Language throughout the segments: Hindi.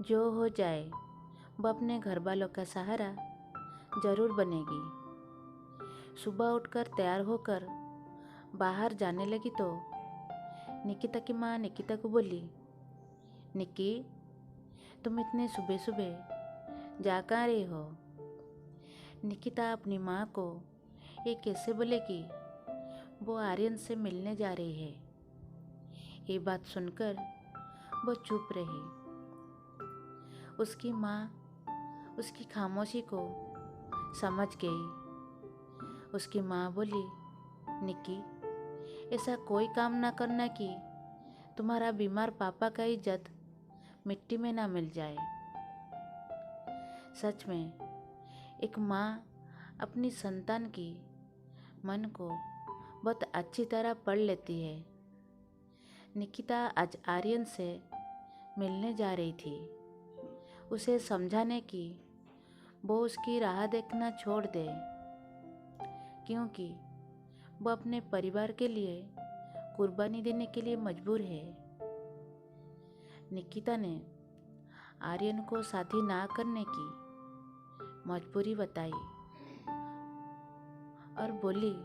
जो हो जाए वो अपने घर वालों का सहारा जरूर बनेगी। सुबह उठकर तैयार होकर बाहर जाने लगी तो निकिता की माँ निकिता को बोली, निक्की, तुम इतने सुबह सुबह जा कहाँ रही हो? निकिता अपनी माँ को ये कैसे बोलेगी? वो आर्यन से मिलने जा रही है। ये बात सुनकर वो चुप रही। उसकी माँ उसकी खामोशी को समझ गई। उसकी माँ बोली, निक्की, ऐसा कोई काम ना करना कि तुम्हारा बीमार पापा का इज्जत मिट्टी में ना मिल जाए। सच में एक माँ अपनी संतान की मन को बहुत अच्छी तरह पढ़ लेती है। निकिता आज आर्यन से मिलने जा रही थी। उसे समझाने की वो उसकी राह देखना छोड़ दे, क्योंकि वो अपने परिवार के लिए कुर्बानी देने के लिए मजबूर है। निकिता ने आर्यन को शादी ना करने की मजबूरी बताई और बोली,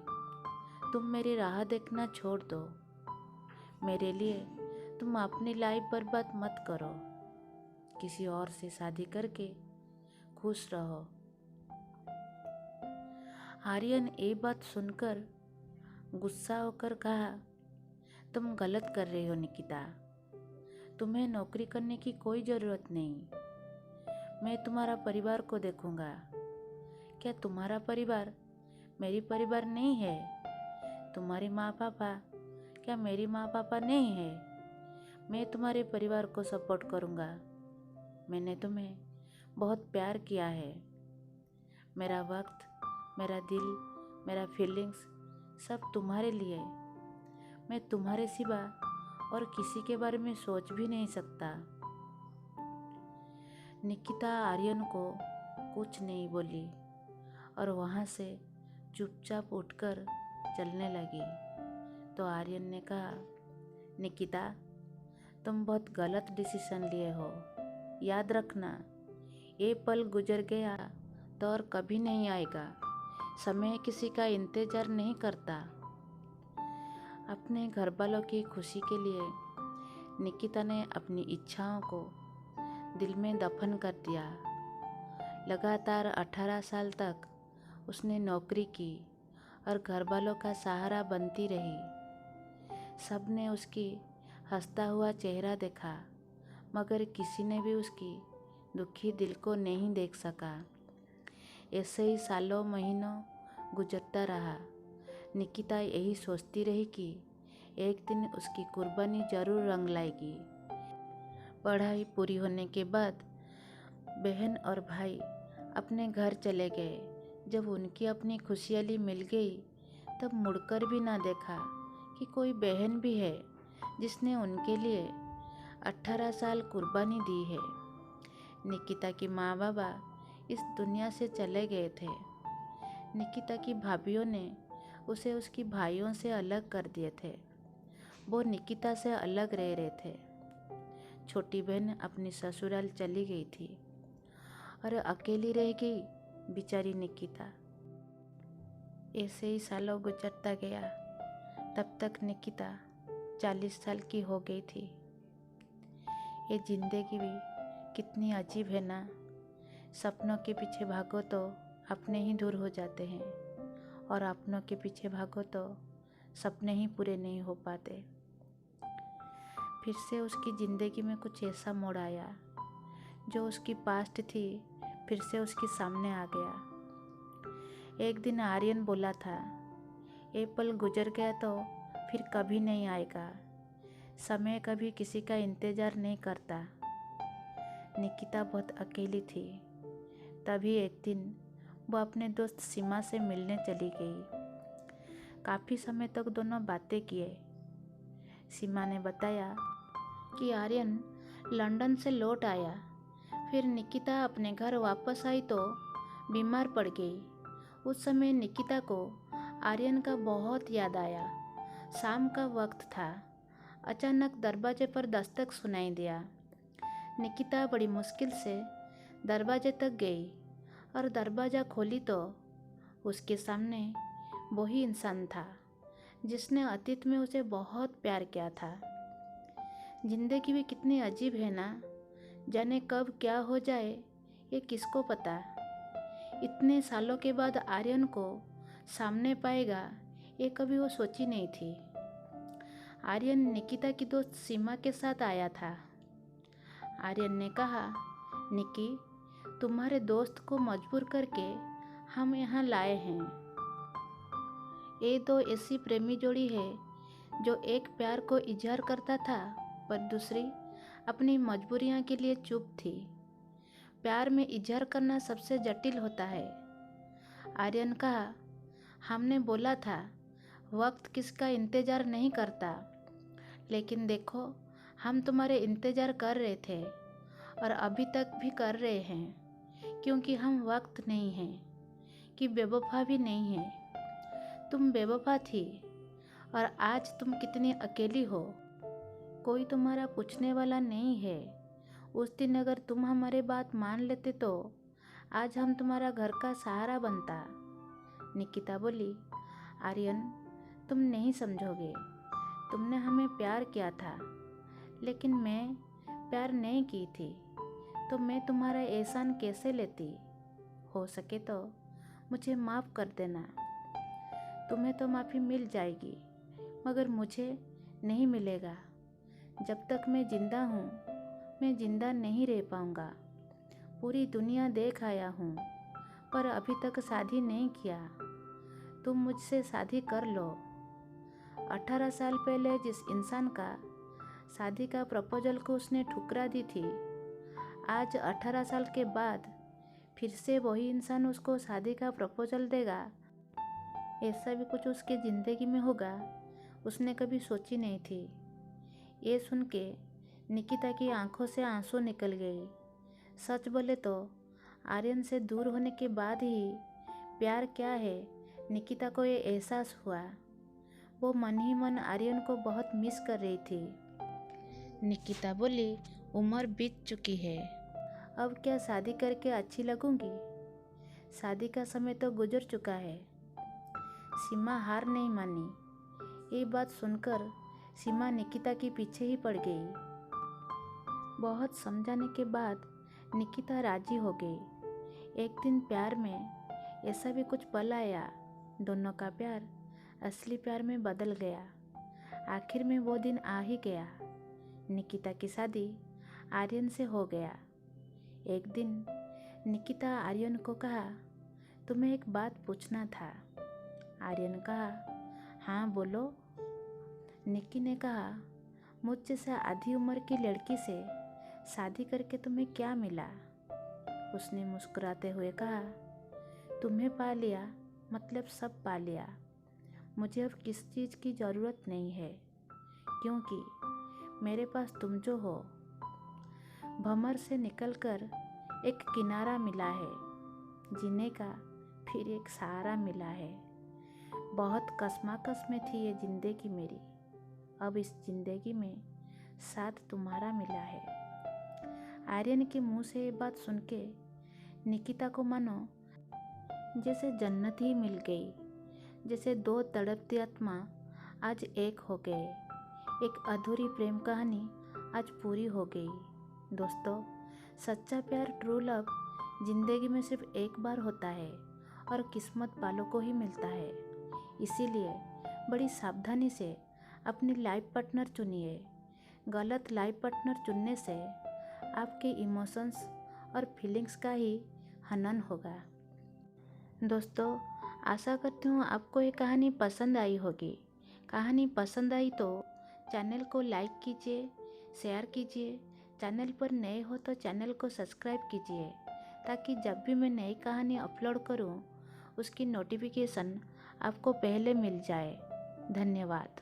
तुम मेरी राह देखना छोड़ दो। मेरे लिए तुम अपनी लाइफ बर्बाद मत करो। किसी और से शादी करके खुश रहो। आर्यन ये बात सुनकर गुस्सा होकर कहा, तुम गलत कर रही हो निकिता। तुम्हें नौकरी करने की कोई ज़रूरत नहीं। मैं तुम्हारा परिवार को देखूंगा। क्या तुम्हारा परिवार मेरी परिवार नहीं है? तुम्हारी माँ पापा क्या मेरी माँ पापा नहीं है? मैं तुम्हारे परिवार को सपोर्ट करूंगा। मैंने तुम्हें बहुत प्यार किया है। मेरा वक्त, मेरा दिल, मेरा फीलिंग्स सब तुम्हारे लिए। मैं तुम्हारे सिवा और किसी के बारे में सोच भी नहीं सकता। निकिता आर्यन को कुछ नहीं बोली और वहाँ से चुपचाप उठकर चलने लगी। तो आर्यन ने कहा, निकिता, तुम बहुत गलत डिसीजन लिए हो। याद रखना, ये पल गुजर गया तो और कभी नहीं आएगा। समय किसी का इंतजार नहीं करता। अपने घर वालों की खुशी के लिए निकिता ने अपनी इच्छाओं को दिल में दफन कर दिया। लगातार 18 साल तक उसने नौकरी की और घर वालों का सहारा बनती रही। सबने उसकी हंसता हुआ चेहरा देखा, मगर किसी ने भी उसकी दुखी दिल को नहीं देख सका। ऐसे ही सालों महीनों गुजरता रहा। निकिता यही सोचती रही कि एक दिन उसकी कुर्बानी जरूर रंग लाएगी। पढ़ाई पूरी होने के बाद बहन और भाई अपने घर चले गए। जब उनकी अपनी खुशहाली मिल गई तब मुड़कर भी ना देखा कि कोई बहन भी है जिसने उनके लिए 18 साल कुर्बानी दी है। निकिता की माँ बाबा इस दुनिया से चले गए थे। निकिता की भाभीयों ने उसे उसकी भाइयों से अलग कर दिए थे। वो निकिता से अलग रह रहे थे। छोटी बहन अपनी ससुराल चली गई थी और अकेली रह गई बेचारी निकिता। ऐसे ही सालों गुजरता गया। तब तक निकिता 40 साल की हो गई थी। ये जिंदगी भी कितनी अजीब है ना। सपनों के पीछे भागो तो अपने ही दूर हो जाते हैं और अपनों के पीछे भागो तो सपने ही पूरे नहीं हो पाते। फिर से उसकी ज़िंदगी में कुछ ऐसा मोड़ आया जो उसकी पास्ट थी फिर से उसके सामने आ गया। एक दिन आर्यन बोला था, ये पल गुजर गया तो फिर कभी नहीं आएगा। समय कभी किसी का इंतज़ार नहीं करता। निकिता बहुत अकेली थी। तभी एक दिन वो अपने दोस्त सीमा से मिलने चली गई। काफ़ी समय तक दोनों बातें किए। सीमा ने बताया कि आर्यन लंदन से लौट आया। फिर निकिता अपने घर वापस आई तो बीमार पड़ गई। उस समय निकिता को आर्यन का बहुत याद आया। शाम का वक्त था। अचानक दरवाजे पर दस्तक सुनाई दिया। निकिता बड़ी मुश्किल से दरवाजे तक गई और दरवाज़ा खोली तो उसके सामने वही इंसान था जिसने अतीत में उसे बहुत प्यार किया था। जिंदगी भी कितनी अजीब है ना, जाने कब क्या हो जाए ये किसको पता। इतने सालों के बाद आर्यन को सामने पाएगा ये कभी वो सोची नहीं थी। आर्यन निकिता की दोस्त सीमा के साथ आया था। आर्यन ने कहा, निकी, तुम्हारे दोस्त को मजबूर करके हम यहाँ लाए हैं। ये दो ऐसी प्रेमी जोड़ी है जो एक प्यार को इजहार करता था पर दूसरी अपनी मजबूरियाँ के लिए चुप थी। प्यार में इजहार करना सबसे जटिल होता है। आर्यन कहा, हमने बोला था वक्त किसका इंतज़ार नहीं करता, लेकिन देखो हम तुम्हारे इंतज़ार कर रहे थे और अभी तक भी कर रहे हैं, क्योंकि हम वक्त नहीं हैं कि बेवफा भी नहीं है। तुम बेवफा थी और आज तुम कितनी अकेली हो, कोई तुम्हारा पूछने वाला नहीं है। उस दिन अगर तुम हमारी बात मान लेते तो आज हम तुम्हारा घर का सहारा बनता। निकिता बोली, आर्यन, तुम नहीं समझोगे। तुमने हमें प्यार किया था, लेकिन मैं प्यार नहीं की थी, तो मैं तुम्हारा एहसान कैसे लेती। हो सके तो मुझे माफ़ कर देना। तुम्हें तो माफ़ी मिल जाएगी, मगर मुझे नहीं मिलेगा। जब तक मैं ज़िंदा हूँ मैं ज़िंदा नहीं रह पाऊँगा। पूरी दुनिया देख आया हूँ, पर अभी तक शादी नहीं किया। तुम मुझसे शादी कर लो। 18 साल पहले जिस इंसान का शादी का प्रपोजल को उसने ठुकरा दी थी, आज 18 साल के बाद फिर से वही इंसान उसको शादी का प्रपोजल देगा, ऐसा भी कुछ उसकी ज़िंदगी में होगा, उसने कभी सोची नहीं थी। ये सुन के निकिता की आंखों से आंसू निकल गई। सच बोले तो आर्यन से दूर होने के बाद ही प्यार क्या है निकिता को ये एहसास हुआ। वो मन ही मन आर्यन को बहुत मिस कर रही थी। निकिता बोली, उम्र बीत चुकी है, अब क्या शादी करके अच्छी लगूंगी। शादी का समय तो गुजर चुका है। सीमा हार नहीं मानी। ये बात सुनकर सीमा निकिता के पीछे ही पड़ गई। बहुत समझाने के बाद निकिता राजी हो गई। एक दिन प्यार में ऐसा भी कुछ पल आया, दोनों का प्यार असली प्यार में बदल गया। आखिर में वो दिन आ ही गया। निकिता की शादी आर्यन से हो गया। एक दिन निकिता आर्यन को कहा, तुम्हें एक बात पूछना था। आर्यन कहा, हाँ बोलो। निकी ने कहा, मुझ जैसा आधी उम्र की लड़की से शादी करके तुम्हें क्या मिला। उसने मुस्कुराते हुए कहा, तुम्हें पा लिया मतलब सब पा लिया। मुझे अब किस चीज़ की ज़रूरत नहीं है, क्योंकि मेरे पास तुम जो हो। भंवर से निकलकर एक किनारा मिला है, जीने का फिर एक सहारा मिला है। बहुत कश्मकश में थी ये ज़िंदगी मेरी, अब इस ज़िंदगी में साथ तुम्हारा मिला है। आर्यन के मुंह से ये बात सुन के निकिता को मानो जैसे जन्नत ही मिल गई, जैसे दो तड़पती आत्मा आज एक हो गए। एक अधूरी प्रेम कहानी आज पूरी हो गई। दोस्तों, सच्चा प्यार ट्रू लव जिंदगी में सिर्फ एक बार होता है और किस्मत वालों को ही मिलता है। इसीलिए बड़ी सावधानी से अपनी लाइफ पार्टनर चुनिए। गलत लाइफ पार्टनर चुनने से आपके इमोशंस और फीलिंग्स का ही हनन होगा। दोस्तों, आशा करती हूँ आपको ये कहानी पसंद आई होगी। कहानी पसंद आई तो चैनल को लाइक कीजिए, शेयर कीजिए। चैनल पर नए हो तो चैनल को सब्सक्राइब कीजिए, ताकि जब भी मैं नई कहानी अपलोड करूँ उसकी नोटिफिकेशन आपको पहले मिल जाए। धन्यवाद।